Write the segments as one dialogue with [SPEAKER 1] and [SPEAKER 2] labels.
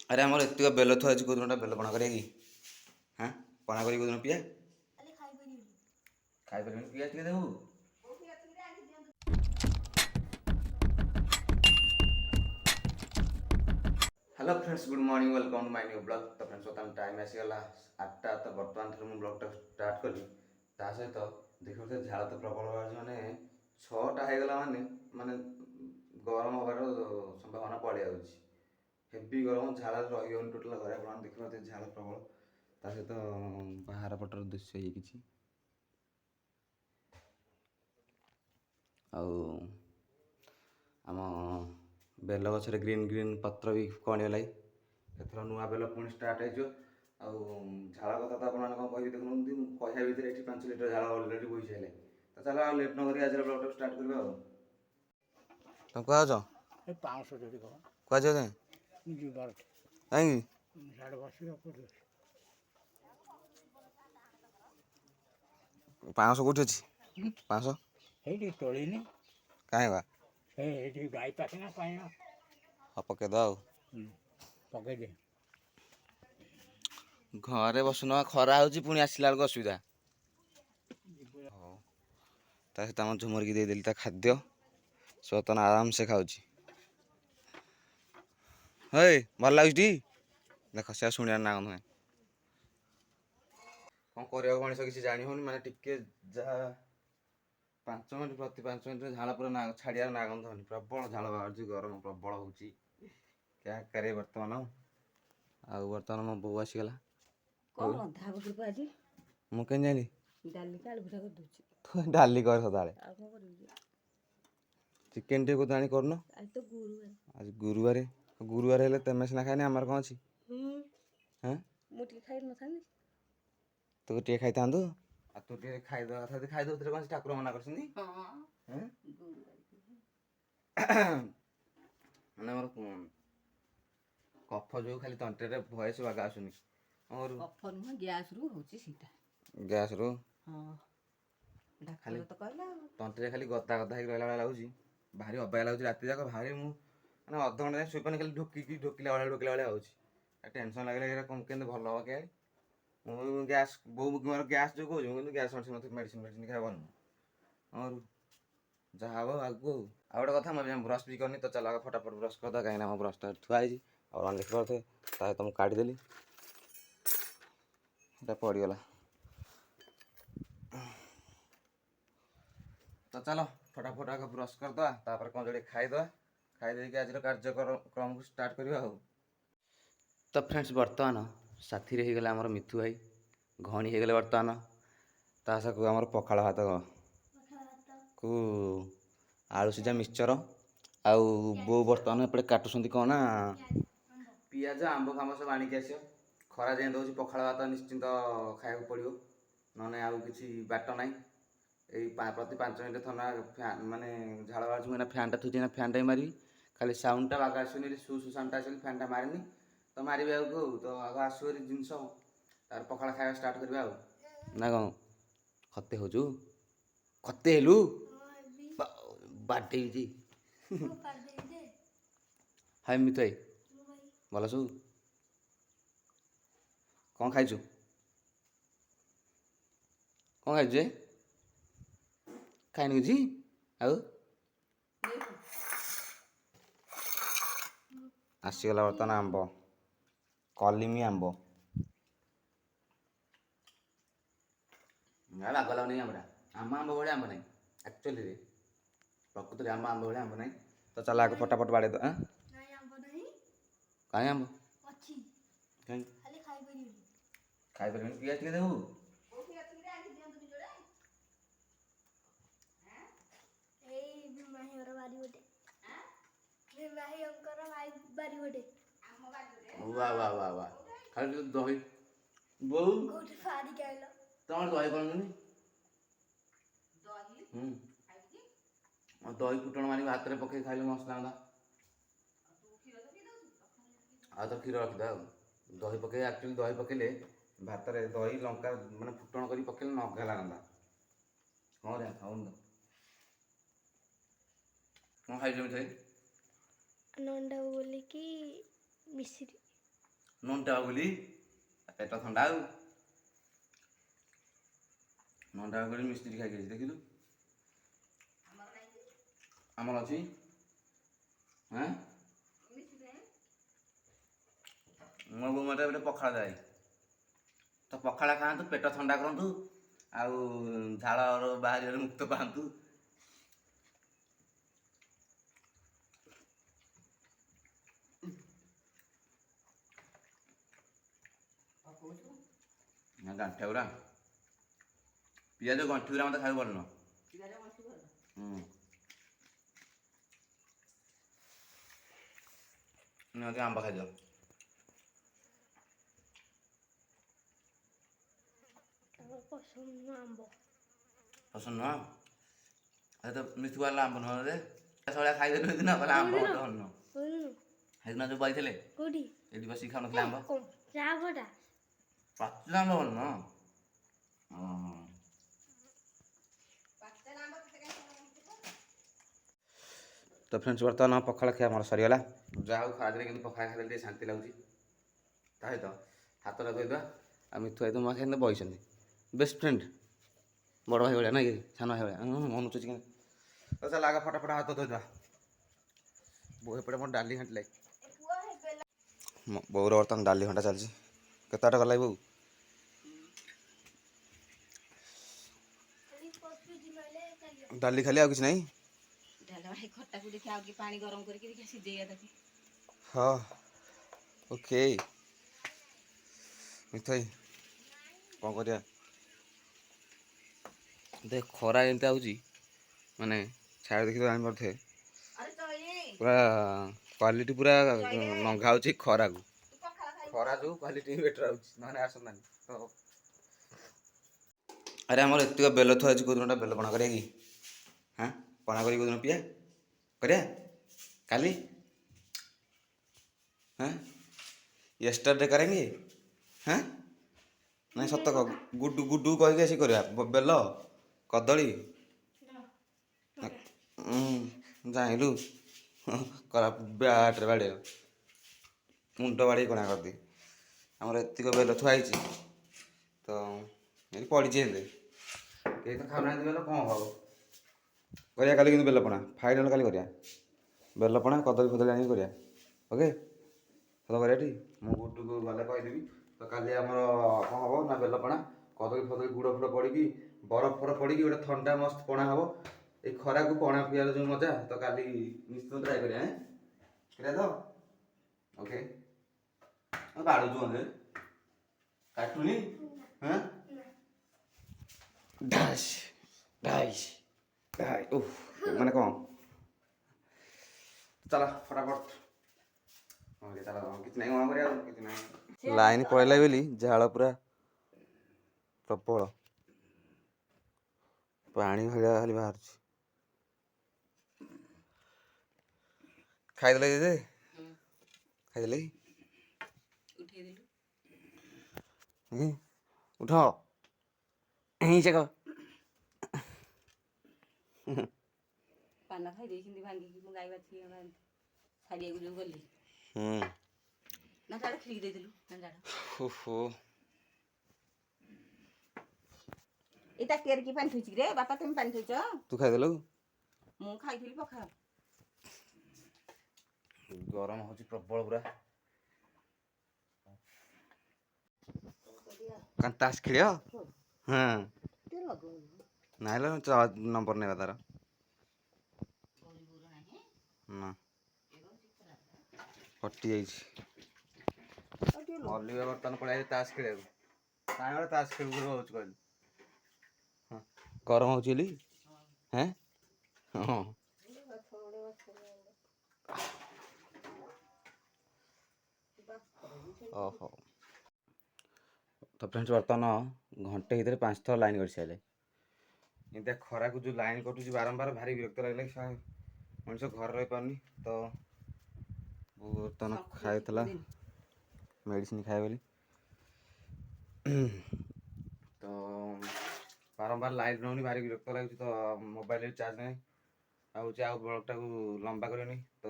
[SPEAKER 1] अरे आमर एतिक बेल थुआ कौन गोटे बेल पଣା करिया कि हाँ पଣା करी कौन पिया खाई पारे पिया टे देबू। Hello friends good morning welcome to my new blog. तो फ्रेंड्स बर्तमान टाइम आसीगला 8टा। तो बर्तमान ठार मुझे ब्लॉगटा स्टार्ट कली ता सहित देखो झाड़ तो प्रबल बाहर माने 6टा होगला माने गरम हबार संभावना पड़े जाऊँगी। हेवी गरम झाड़ रही टोटाल घर आप देखिए झाड़ प्रबल ता सहित बाहर पटर दृश्य ये किसी आम बेल गचर ग्रीन ग्रीन पत्र भी कणगला एथर नुआ बेल पुणी स्टार्ट हो झाड़ कथा तो आपको कह देखुन कह भितर ये 5 लिटर झाड़ अलरेडी बोई सारे। तो चलो लेट न करी आज ब्लॉग स्टार्ट करवा। तुम कह कह कहीं 500 कौटी अच्छी 500
[SPEAKER 2] तोलिनी
[SPEAKER 1] कहीं बा
[SPEAKER 2] गाई पाखे ना पाए
[SPEAKER 1] हाँ पकईद
[SPEAKER 2] पकई दे
[SPEAKER 1] घरे बसुन खरा हो पुणी आसला बेलू असुविधा ता सहित आम झुमर की देदेली ता खाद्य से बर्तमान आराम से खाऊँ। हे भल लगुच देख से शुणियार ना नुहे कौन कर मनीष किसी जानी होनी माने टिके जहाँ 5 मिनट प्रति 5 मिनट झाड़ पूरा ना छाड़ियार ना गंध होनी प्रबल झाड़ बाहर गरम प्रबल हो क्या करे बर्तमान आउ बर्तमान मो बो आसीगला मुझे जानी डाली कर सदा चिकेन टे को करन आज गुरुवार गुरुवार हेले तेमे सिना खाइनी आमर कौन अच्छी हाँ तू टे खाई था तू टे खाई दो कौन ठाकुर मना कर मैंने मोर कफ जो खाली तंटे भयस बागा आसुनी और गैस रू खाली तंटे खाली गदा गदा हो रहा लगुच भारी अबाया लगुच रात जाक भारी मैंने अध घंटा शुईपानी खाली ढोकिला भाया हो टेंशन लगे कम के भल हम क्या मुझे गैस बो मोर गैस जो कौन गैस मेडिसिन मेडिसिन खाए बन और जहाँ हम आगू आ गोटे कथा मुझे ब्रश भी करनी। तो चल आगे फटाफट ब्रश करदा कहीं ब्रशटा थुआई और देख पारे तो मुझे काढ़ीदेली पड़गला। तो चलो फटाफट आगे ब्रश करदा तापर कौन जोड़े खाईदा खाई आज कार्यक्रम को स्टार्ट करवा। तो फ्रेंड्स बर्तमान साथी रे गला आमर मिथु भाई घणी हो गले बर्तमान तासा को आमर पखाड़ भात को आलू सीझा मिक्सचर आउ बो बर्तमान एपटे काटुंट कौन ना पिज आंब फाम सब आणिक आस खरा जे दूसरी पखाड़ भात निश्चिंत खाया पड़ो ना आउ कि बाट ना प्रति 5 मिनट थना फैन माने झाड़ बाहर फैन टा थुची फैन टा मारी खाली साउंड टा बाग आसुनी सु सु साउंड आस फैन टा मारिनी तो मारे आगे तो आग आसू जिनस तार पखाड़ खाया स्टार्ट करवा ना कौन खते हो खते हेलु बाटे हाय मिथु भाई भल सब कौन खाइचु कौन खाइचु खाइन कि आउ आसीगला बर्तमान आंब कलिमी आंब बाग लगुन आंबा आम आंब भाई आंब ना एक्चुअली प्रकृति आम आंब भाई आंब ना। तो चल आगे फटाफट बाड़े तो कहीं आंब खाई पारे पिया टे देबू वाह वाह वाह वाह खाली दही बो तुम दही कौन दही फुटण मारी हाथ में पकड़ खाइले मस्त लगा आ तो क्षीर रखिदा दही पकड़ एक्चुअली दही पकड़े भात में दही लंका मैंने फुटण कर पकड़े नगा लगता हाँ रे खाऊन कौन खाई मिठाई
[SPEAKER 3] नंदा बोली कि मिश्री
[SPEAKER 1] ନୁନଟା ବୋଲି ପେଟ ଥଣ୍ଡା ଆଉ ନଣ୍ଡା କରି ମିସ୍ତ୍ରୀ ଖାଇକି ଯାଇଛି ଦେଖିଲୁ ଆମର ଅଛି ହଁ ମୋ ବୋଉ ମୋତେ ଗୋଟେ ପଖାଳ ଦେଇ ତ ପଖାଳ ଖାଆନ୍ତୁ ପେଟ ଥଣ୍ଡା କରନ୍ତୁ ଆଉ ଝାଳ ବାହାରିବାରେ ମୁକ୍ତ ପାଆନ୍ତୁ। ଗାଣ୍ଠିଆ ଗୁରା ପିଆଜ ଗଣ୍ଠି ଗୁରା ମୋତେ ଖାଇବାକୁ ଭଲ ନୁହଁ। ନିହାତି ଆମ୍ବ ଖାଇଦିଅ। ପସନ୍ଦ ନୁହଁ ତ ମିଠୁ ବାଲା ଆମ୍ବ ନୁହଁ ରେ ସଳିଆ ଖାଇଦେଲୁ ସେଦିନ କହିଲା ଆମ୍ବ ମୋତେ ଭଲ ନୁହଁ। ସେଦିନ ଯୋଉ ବଇଥିଲେ ଏଠି ବସିକି ଖାଉନଥିଲେ ଆମ୍ବ ପାଚିଲା ଆମ୍ବ ଭଲ ନୁହଁ। ତ ଫ୍ରେଣ୍ଡସ୍ ବର୍ତ୍ତମାନ ପଖାଳ ଖିଆ ଆମର ସରିଗଲା। ଯାହା ହଉ ଖରାଦିନେ କିନ୍ତୁ ପଖାଳ ଖାଇଦେଲେ ଟିକେ ଶାନ୍ତି ଲାଗୁଛି। ତା ସହିତ ହାତଟା ଧୋଇଦେବା ଆଉ ମିଠୁ ଭାଇ ତ ମା ଖାଇଲେ ବଇଛନ୍ତି ବେଷ୍ଟ ଫ୍ରେଣ୍ଡ ବଡ଼ ଭାଇ ଭଳିଆ ନାଇଁ କି ସାନ ଭାଇ ଭଳିଆ ମନୁଚୁଛି କିନ୍ତୁ ତ ଚାଲ ଆଗ ଫଟାଫଟ ହାତ ଧୋଇଦେବା। ବୋଉ ଏପଟେ ମୋର ଡାଲି ଘାଣ୍ଟିଲା ବୋଉର ବର୍ତ୍ତମାନ ଡାଲି ଘଣ୍ଟା ଚାଲିଛି କେତେ ବାଟ ଗଲା ବୋଉ ଡାଲି ଖାଲି ଆଉ କିଛି ନାହିଁ।
[SPEAKER 3] ଖଟାକୁ ଦେଖି ଆଉ କି ପାଣି ଗରମ କରିକି ଦେଖି ସିଝେଇବା ତାକୁ।
[SPEAKER 1] ହଁ ଓକେ ମିଠୁ ଭାଇ କ'ଣ କରିବା ଦେଖ ଖରା ଏମିତି ଆଉଛି ମାନେ ଛାୟା ଦେଖି ତ ଜାଣିପାରୁଥିବେ ପୁରା କ୍ୱାଲିଟି ପୁରା ନଙ୍ଗା ହେଉଛି ଖରାକୁ ଖରା ଯୋଉ କ୍ୱାଲିଟି ବେଟର ହେଉଛି ନହେଲେ ଆସନ୍ତାନି ତ ଆରେ ଆମର ଏତିକ ବେଲ ଥୁଆ ଅଛି କେଉଁଦିନଟା ବେଲ ପଣା କରିବା କି ହଁ ପଣା କରି କେଉଁଦିନ ପିଇବା କରିବା କାଲି ହଁ ୟେଷ୍ଟରଡେ କରେंगे ହଁ ନାଇଁ ସତ କହ ଗୁଡୁ କହିକି ଆସି କରିବା ବେଲ କଦଳୀ ଜାଣିଲୁ କରା ବ୍ୟାଟରେ ବାଡ଼େଇବ ମୁଣ୍ଡ ବାଡ଼େଇ କଣା କରିଦିଏ ଆମର ଏତିକ ବେଲ ଥୁଆ ହେଇଛି ତ ଏଠି ପଡ଼ିଛି ଏମିତି କେହି ତ ଖାଉନାହାନ୍ତି ବେଲ କ'ଣ ହବ କରିବା କାଲି କିନ୍ତୁ ବେଲପଣା ଫାଇନାଲ୍ କାଲି କରିବା ବେଲପଣା କଦଳୀ ଫଦଳୀ ଆଣିକି କରିବା ଓକେ ସତ କରିବା ଟି ମୁଁ ଗୁଡୁକୁ ଗଲେ କହିଦେବି ତ କାଲି ଆମର କ'ଣ ହବ ନା ବେଲପଣା କଦଳୀ ଫଦଳୀ ଗୁଡ଼ ଫୁଡ଼ ପଡ଼ିକି ବରଫ ଫରଫ ପଡ଼ିକି ଗୋଟେ ଥଣ୍ଡା ମସ୍ତ ପଣା ହବ ଏଇ ଖରାକୁ ପଣା ପିଇବାର ଯେଉଁ ମଜା ତ କାଲି ନିଶ୍ଚିତ ଟ୍ରାଏ କରିବା କରିବା ତ ଓକେ ବାଡ଼ୁଛୁ ମୋତେ କାଟୁନି ହଁ ଡାସ୍ ଡାଇସ୍ ଡାଇ ଓଃ ମାନେ କ'ଣ ଚାଲ ଫଟାଫଟ ଚାଲ କିଛି ନାହିଁ କ'ଣ କରିବା କିଛି ନାହିଁ ଲାଇନ୍ ପଳେଇଲା ବୋଲି ଝାଳ ପୁରା ପ୍ରବଳ ପାଣି ଭଳିଆ ଖାଲି ବାହାରୁଛି ଖାଇଦେଲେ ଯେ ଖାଇଦେଲେ ଉଠ ସେ କହ
[SPEAKER 3] ପାନ ଖାଇ ଦେଇଛନ୍ତି ଭାଙ୍ଗିକି ମୁଁ ଗାଈ ବାଛିକି ଛାଡ଼ିବାକୁ ଯୋଉ ଗଲି ନା ତାର ଖିରି ଦେଇଥିଲୁ
[SPEAKER 1] ଓହୋ
[SPEAKER 3] ଏଇଟା କେରିକି ପାଣି ଥୋଇଛି ରେ ବାପା ତମେ ପାଣି ଥୋଇଛ
[SPEAKER 1] ତୁ ଖାଇଦେଲୁ
[SPEAKER 3] ମୁଁ ଖାଇଥିଲି ପଖାଳ
[SPEAKER 1] ଗରମ ହେଉଛି ପ୍ରବଳ ପୁରା କ'ଣ ତାସ୍ ଖେଳିବ ହଁ ନାଇଁ ନମ୍ବର ନେବା ତାର ନା କଟି ଯାଇଛି ଅଲିଭା ବର୍ତ୍ତମାନ ପଳେଇ ଆସିଛି ତାସ୍ ଖେଳିବାକୁ କାଇଁ ଗୋଟେ ତାସ୍ ଖେଳୁ ହେଉଛି କହିଲୁ ହଁ ଗରମ ହେଉଛି ବୋଲି ହେଁ ହଁ ଓହୋ ତ ଫ୍ରେଣ୍ଡସ୍ ବର୍ତ୍ତମାନ ଘଣ୍ଟେ ଭିତରେ 5 ଥର ଲାଇନ୍ କରିସାରିଲେ ଏମିତିଆ ଖରାକୁ ଯେଉଁ ଲାଇନ୍ କଟୁଛି ବାରମ୍ବାର ଭାରି ବିରକ୍ତ ଲାଗିଲା ମଣିଷ ଘରେ ରହିପାରୁନି ତ ବର୍ତ୍ତମାନ ଖାଇଥିଲା ମେଡ଼ିସିନ ଖାଏ ବୋଲି ତ ବାରମ୍ବାର ଲାଇଟ୍ ରହୁନି ଭାରି ବିରକ୍ତ ଲାଗୁଛି ତ ମୋବାଇଲରେ ଚାର୍ଜ ନାହିଁ ଆଉ ବଲ୍ବଟାକୁ ଲମ୍ବା କରିନି ତ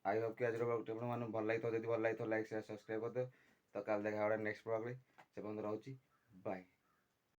[SPEAKER 1] ଆଇ ହୋପ୍ କି ଆଜିର ବ୍ଲଗ୍ଟି ଆପଣମାନଙ୍କୁ ଭଲ ଲାଗିଥିବ। ଯଦି ଭଲ ଲାଗିଥିବ ଲାଇକ୍ ସେୟାର ସବସ୍କ୍ରାଇବ୍ କରିଦେବ। ତ କାଲି ଦେଖା ଗୋଟେ ନେକ୍ସଟ ବ୍ଲଗ୍ରେ। ସେ ପର୍ଯ୍ୟନ୍ତ ରହୁଛି, ବାଏ।